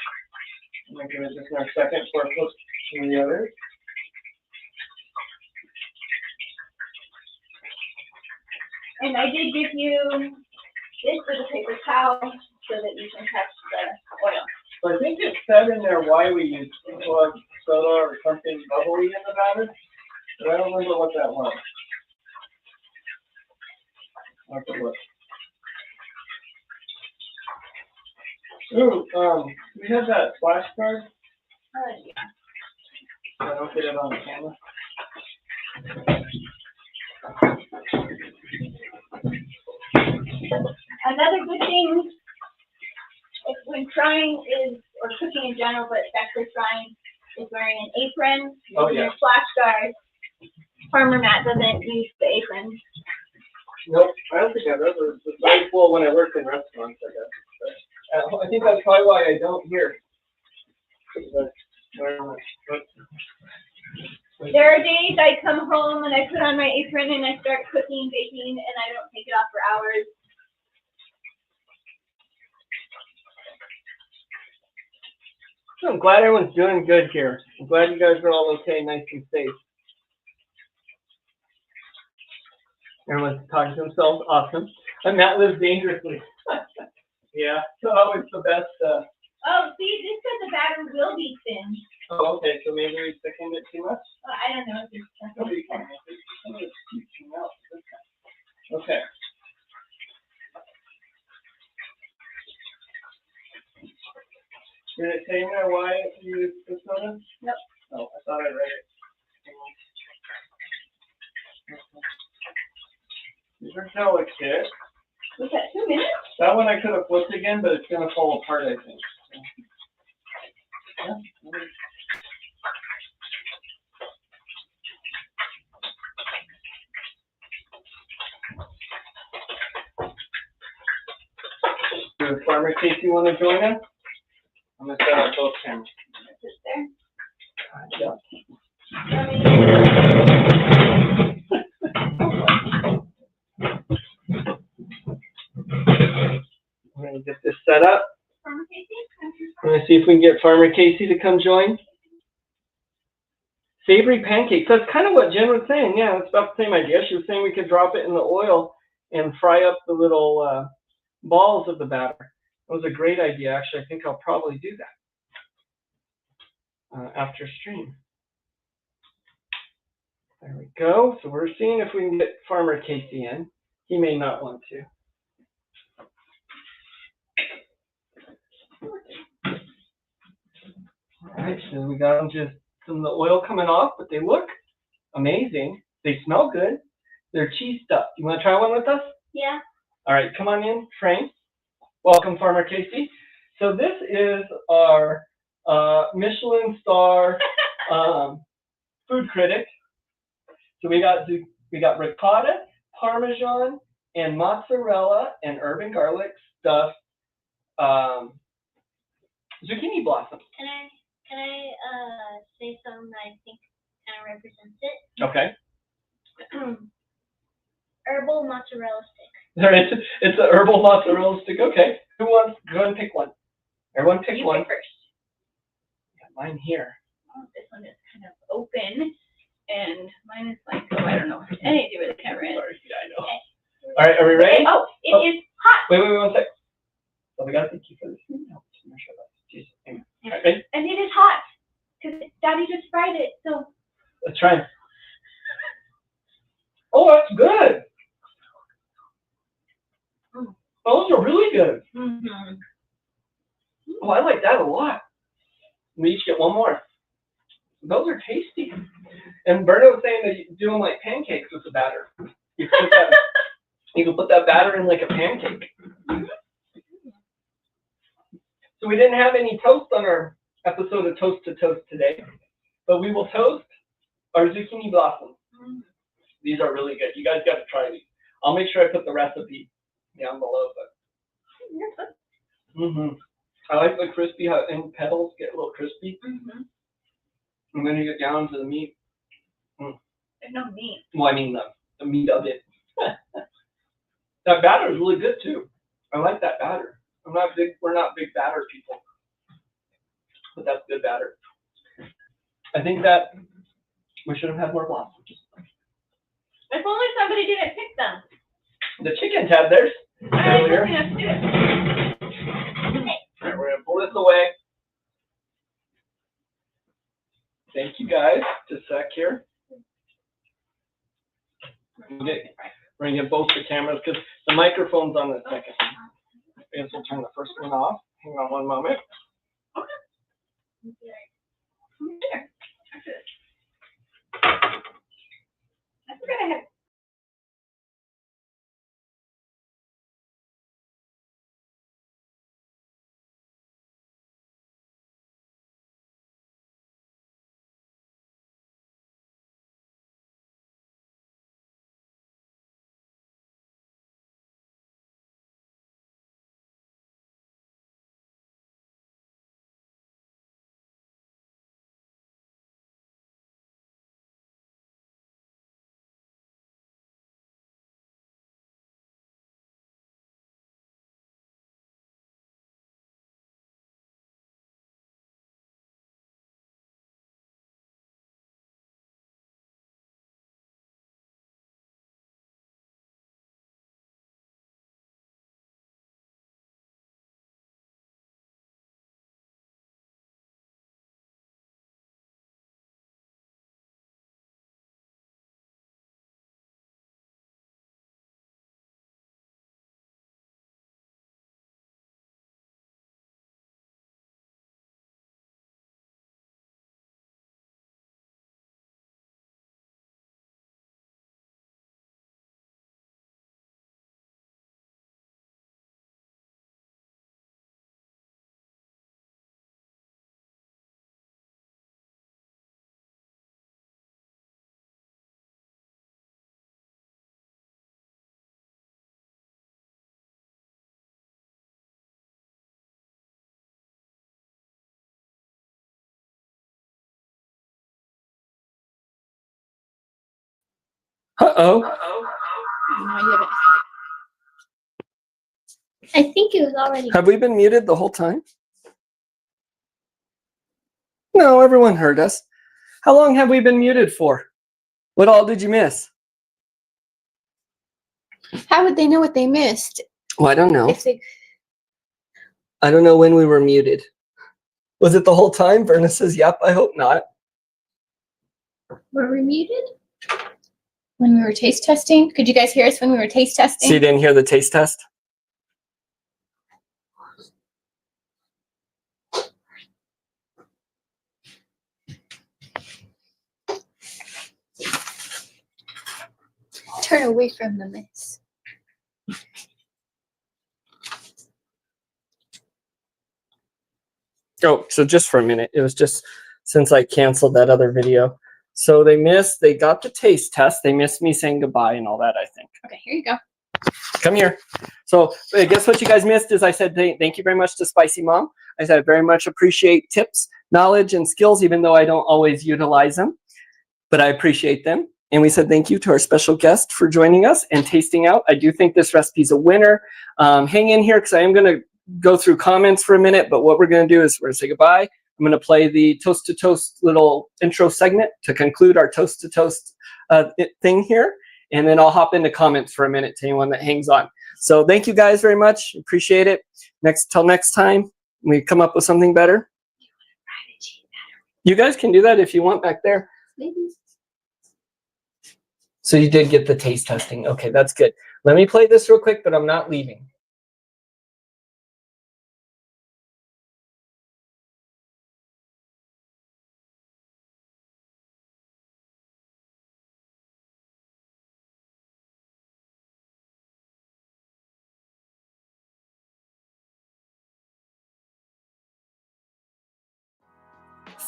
I'm gonna give it just another second for a flip to the others. And I did give you this little paper towel so that you can touch the oil. So I think it said in there why we use soda or something bubbly in the batter, but I don't remember what that was. I'll have to look. Ooh, we have that flashcard. Yeah. I don't get it on the camera. Another good thing when frying is, or cooking in general, but especially frying, is wearing an apron. Oh, using yeah. your flash guard. Farmer Matt doesn't use the apron. Nope, I don't think I've ever. Well, when I worked in restaurants, I guess. But, I think that's probably why I don't hear. There are days I come home and I put on my apron and I start cooking, baking, and I don't take it off for hours. I'm glad everyone's doing good here. I'm glad you guys are all okay, nice and safe. Everyone's talking to themselves, awesome. And Matt lives dangerously. Yeah, so always the best. Oh, see, this says the batter will be thin. Oh, okay, so maybe we thickened it too much? I don't know if it's It'll be fine. Okay. Did it say in there why you used the soda? Nope. Oh, I thought I read it. These are garlic sticks. Was that 2 minutes? That one I could have flipped again, but it's going to fall apart, I think. Yeah. Does Farmer Casey want to join us? I'm going to set up both cameras. Is there? Yeah. I'm going to get this set up. Farmer Casey? I'm going to see if we can get Farmer Casey to come join. Savory pancakes. That's kind of what Jen was saying. Yeah, it's about the same idea. She was saying we could drop it in the oil and fry up the little balls of the batter. That was a great idea. Actually, I think I'll probably do that after stream. There we go. So we're seeing if we can get Farmer Casey in. He may not want to. All right, so we got them just some of the oil coming off, but they look amazing. They smell good. They're cheese stuffed. You want to try one with us? Yeah. All right, come on in, Frank. Welcome, Farmer Casey. So this is our Michelin star food critic. So we got ricotta, Parmesan, and mozzarella and herb and garlic stuffed zucchini blossoms. Can I say something that I think kind of represents it? Okay. Herbal mozzarella stick. It's a herbal mozzarella stick. Okay. Who wants? Go ahead and pick one. Everyone pick You one. pick first. Got mine here. Oh, this one is kind of open, and mine is like, oh, I don't know what any to do with the camera. Sorry. Yeah, I know. All right. Are we ready? Oh, it is hot. Wait, 1 sec. So we gotta thank you for this. No, Jesus. Amen. All right, ready? And it is hot, because Daddy just fried it, so. Let's try. Oh, that's good. Those are really good. Mm-hmm. Oh, I like that a lot. We each get one more. Those are tasty. And Berta was saying that you do them like pancakes with the batter. You can put that batter in like a pancake. So we didn't have any toast on our episode of Toast to Toast today, but we will toast our zucchini blossoms. These are really good. You guys got to try these. I'll make sure I put the recipe down below. But I like the crispy, how and petals get a little crispy. And then you get down to the meat. There's no meat. Well, I mean the meat of it. That batter is really good too. I like that batter. We're not big batter people, but that's good batter. I think that we should have had more blossoms. If only somebody didn't pick them. The chickens had theirs earlier. Something else to do. All right, we're gonna pull this away. Thank you guys. Just a sec here. We're gonna get both the cameras because the microphone's on the second. I guess we'll turn the first one off. Hang on one moment. I forgot I had. Uh-oh. I think it was already. Have we been muted the whole time? No, everyone heard us. How long have we been muted for? What all did you miss? How would they know what they missed? Well, I don't know. If they, I don't know when we were muted. Was it the whole time? Verna says, yep, I hope not. were we muted? When we were taste testing? Could you guys hear us when we were taste testing? So you didn't hear the taste test? Turn away from the mess. Oh, so just for a minute. It was just since I canceled that other video. So they got the taste test. They missed me saying goodbye and all that, I think. Okay, here you go. Come here. So I guess what you guys missed is I said thank you very much to Spicy Mom. I said I very much appreciate tips, knowledge, and skills, even though I don't always utilize them. But I appreciate them. And we said thank you to our special guest for joining us and tasting out. I do think this recipe's a winner. Hang in here because I am going to go through comments for a minute, but what we're going to do is we're going to say goodbye. I'm going to play the Toast to Toast little intro segment to conclude our Toast to Toast thing here. And then I'll hop into comments for a minute to anyone that hangs on. So thank you guys very much. Appreciate it. Till next time, we come up with something better. You guys can do that if you want back there. Maybe. So you did get the taste testing. Okay, that's good. Let me play this real quick, but I'm not leaving.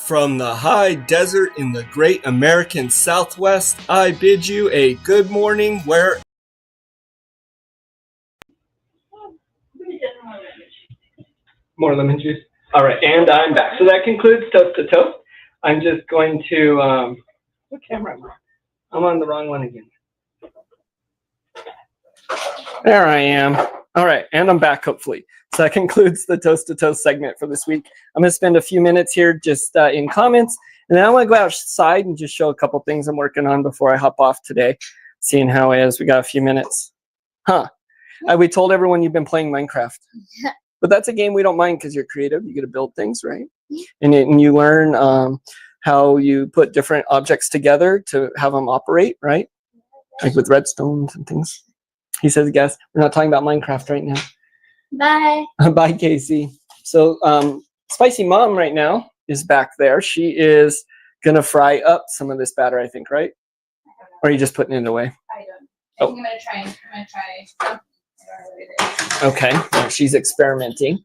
From the high desert in the great American Southwest, I bid you a good morning where... More lemon juice. All right, and I'm back. So that concludes Toast to Toast. I'm just going to... what camera am I? I'm on the wrong one again. There I am. All right, and I'm back, hopefully. So that concludes the Toast to Toast segment for this week. I'm going to spend a few minutes here just in comments, and then I want to go outside and just show a couple things I'm working on before I hop off today, seeing how it is. We got a few minutes. We told everyone you've been playing Minecraft. But that's a game we don't mind because you're creative. You get to build things, right? And you learn how you put different objects together to have them operate, right? Like with redstones and things. He says, guess, we're not talking about Minecraft right now. Bye. Bye, Casey. So Spicy Mom right now is back there. She is going to fry up some of this batter, I think, right? Or are you just putting it away? I don't. I'm going to try. I don't know what it is. Okay. Well, she's experimenting.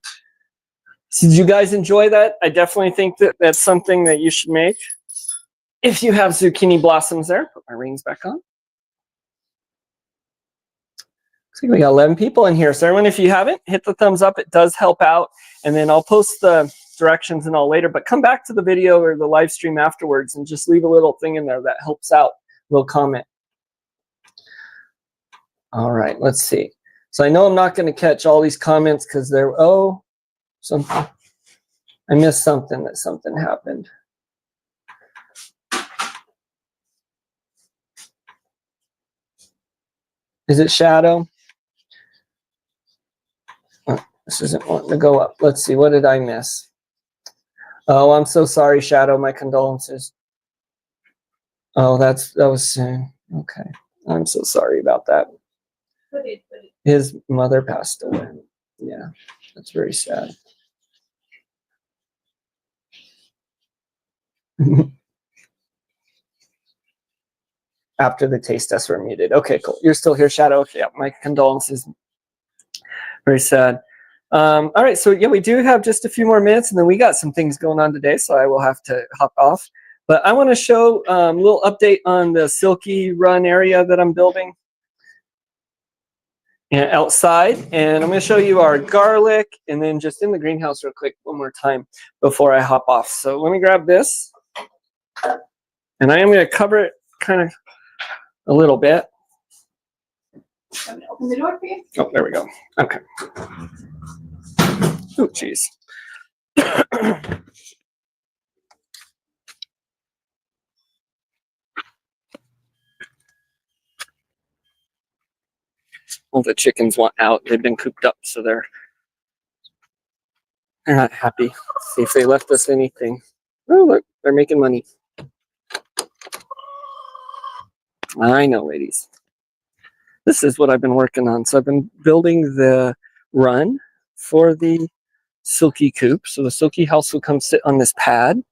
So did you guys enjoy that? I definitely think that that's something that you should make. If you have zucchini blossoms there, put my rings back on. Looks like we got 11 people in here. So everyone, if you haven't, hit the thumbs up. It does help out. And then I'll post the directions and all later. But come back to the video or the live stream afterwards and just leave a little thing in there that helps out. A little comment. All right, let's see. So I know I'm not going to catch all these comments because they're, something. I missed something that something happened. Is it Shadow? Oh, this isn't wanting to go up. Let's see. What did I miss? Oh, I'm so sorry, Shadow. My condolences. Oh, that was soon. Okay. I'm so sorry about that. His mother passed away. Yeah, that's very sad. After the taste tests were muted. Okay, cool. You're still here, Shadow. Okay, yeah, my condolences. Very sad. All right, so yeah, we do have just a few more minutes, and then we got some things going on today, so I will have to hop off. But I want to show a little update on the Silky Run area that I'm building and outside. And I'm going to show you our garlic, and then just in the greenhouse real quick one more time before I hop off. So let me grab this, and I am going to cover it kind of a little bit. I'm gonna open the door for you. Oh, there we go. Okay. Oh, jeez. All the chickens want out. They've been cooped up, so they're not happy. Let's see if they left us anything. Oh, look, they're making money. I know, ladies. This is what I've been working on. So I've been building the run for the Silky coop. So the Silky house will come sit on this pad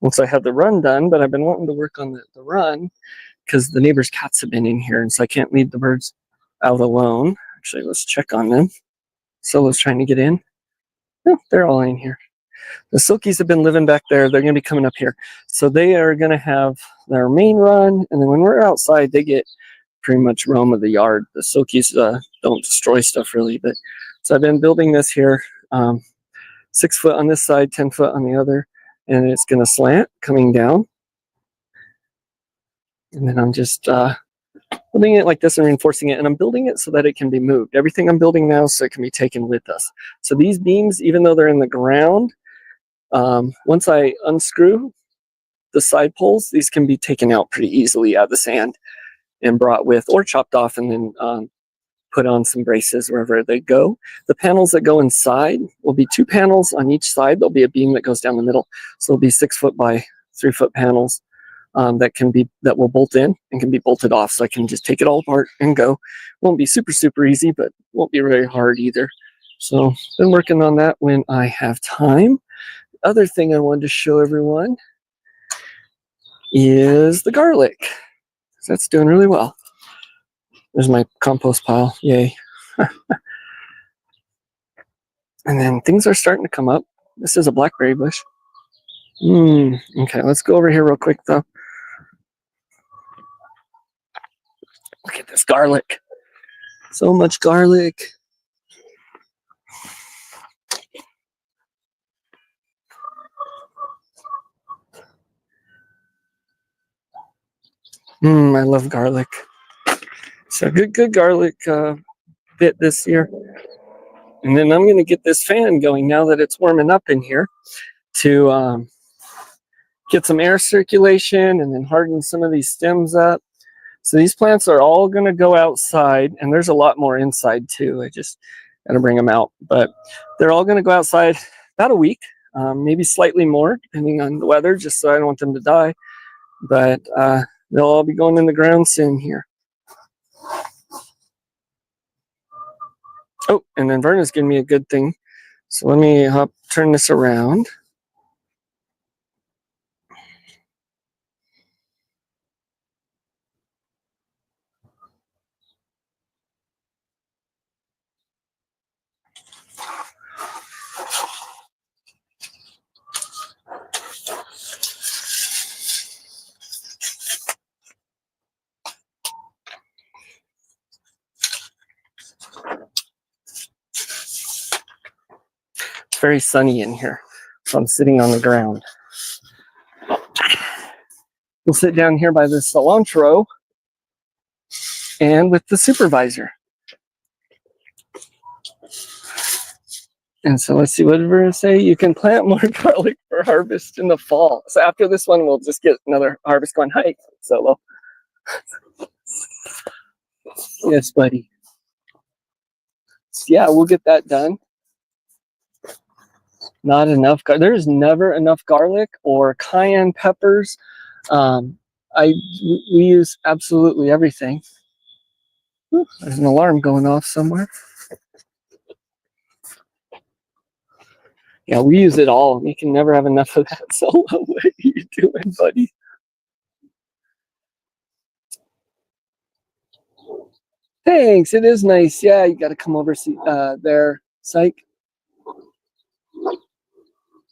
once I have the run done, but I've been wanting to work on the run because the neighbor's cats have been in here, and so I can't leave the birds out alone. Actually, let's check on them. Solo's trying to get in. No, they're all in here. The Silkies have been living back there. They're going to be coming up here. So they are going to have their main run, and then when we're outside, they get pretty much roam of the yard. The Silkies don't destroy stuff really, but so I've been building this here, 6 foot on this side, 10 foot on the other, and it's going to slant coming down. And then I'm just building it like this and reinforcing it. And I'm building it so that it can be moved. Everything I'm building now so it can be taken with us. So these beams, even though they're in the ground, once I unscrew the side poles, these can be taken out pretty easily out of the sand and brought with or chopped off and then put on some braces wherever they go. The panels that go inside will be 2 panels on each side. There'll be a beam that goes down the middle. So it'll be 6 foot by 3 foot panels that will bolt in and can be bolted off. So I can just take it all apart and go. Won't be super easy, but won't be very hard either. So been working on that when I have time. The other thing I wanted to show everyone is the garlic. That's doing really well. There's my compost pile. Yay. And then things are starting to come up. This is a blackberry bush. Okay, let's go over here real quick though. Look at this garlic. So much garlic. I love garlic. So good garlic bit this year. And then I'm going to get this fan going now that it's warming up in here to get some air circulation and then harden some of these stems up. So these plants are all going to go outside, and there's a lot more inside too. I just got to bring them out. But they're all going to go outside about a week, maybe slightly more depending on the weather, just so I don't want them to die. But they'll all be going in the ground soon here. Oh, and then Verna's giving me a good thing. So let me turn this around. It's very sunny in here, so I'm sitting on the ground. We'll sit down here by the cilantro and with the supervisor. And so let's see, what did we say? You can plant more garlic for harvest in the fall. So after this one, we'll just get another harvest going. Hi, Solo. Yes, buddy. Yeah, we'll get that done. Not enough. There's never enough garlic or cayenne peppers. We use absolutely everything. Ooh, there's an alarm going off somewhere. Yeah, we use it all. You can never have enough of that. Solo, what are you doing, buddy? Thanks. It is nice. Yeah, you got to come over see there, Psych.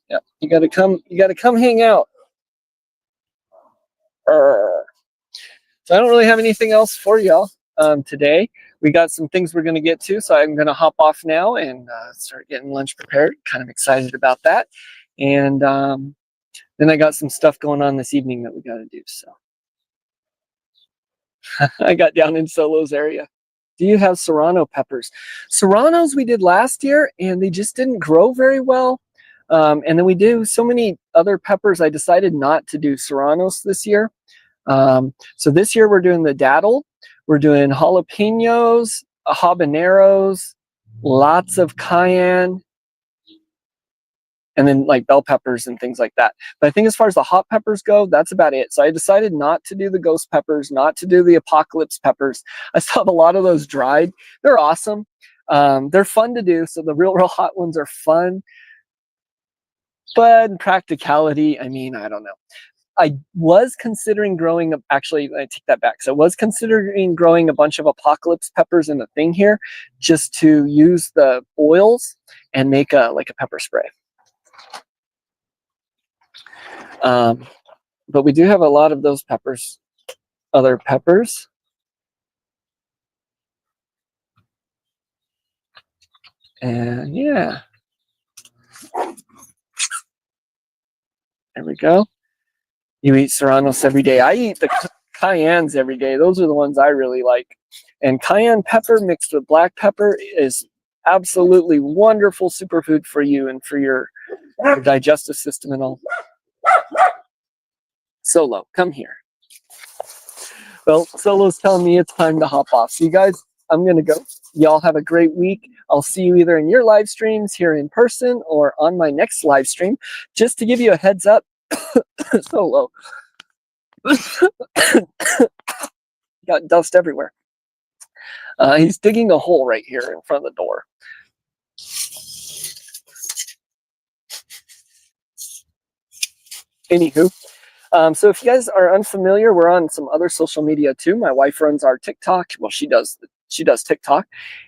Yeah, you got to come. You got to come hang out. So I don't really have anything else for y'all today. We got some things we're going to get to, so I'm going to hop off now and start getting lunch prepared. Kind of excited about that. And then I got some stuff going on this evening that we got to do. So I got down in Solo's area. Do you have serrano peppers? Serranos we did last year, and they just didn't grow very well. And then we do so many other peppers, I decided not to do serranos this year. So this year we're doing the daddle. We're doing jalapenos, habaneros, lots of cayenne, and then like bell peppers and things like that. But I think as far as the hot peppers go, that's about it. So I decided not to do the ghost peppers, not to do the apocalypse peppers. I still have a lot of those dried. They're awesome. They're fun to do. So the real hot ones are fun. But in practicality, I mean, I don't know. I was considering growing, actually, I take that back. So I was considering growing a bunch of apocalypse peppers in the thing here just to use the oils and make like a pepper spray. But we do have a lot of those peppers, other peppers. And yeah. There we go. You eat serranos every day. I eat the cayennes every day. Those are the ones I really like. And cayenne pepper mixed with black pepper is absolutely wonderful superfood for you and for your digestive system and all. Solo, come here. Well, Solo's telling me it's time to hop off. So you guys, I'm going to go. Y'all have a great week. I'll see you either in your live streams here in person or on my next live stream. Just to give you a heads up, Solo. Got dust everywhere. He's digging a hole right here in front of the door. Anywho, so if you guys are unfamiliar, we're on some other social media too. My wife runs our TikTok. Well, she does TikTok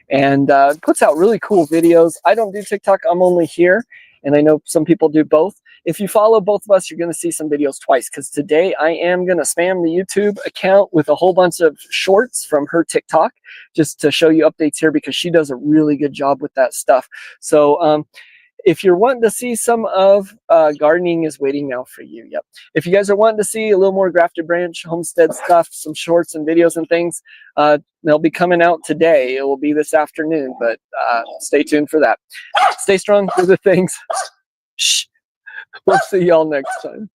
and puts out really cool videos. I don't do TikTok. I'm only here, and I know some people do both. If you follow both of us, you're going to see some videos twice, because today I am going to spam the YouTube account with a whole bunch of shorts from her TikTok just to show you updates here, because she does a really good job with that stuff. So if you're wanting to see some of gardening is waiting now for you. Yep. If you guys are wanting to see a little more Grafted Branch homestead stuff, some shorts and videos and things, they'll be coming out today. It will be this afternoon, but stay tuned for that. Stay strong, do the things. Shh. We'll see y'all next time.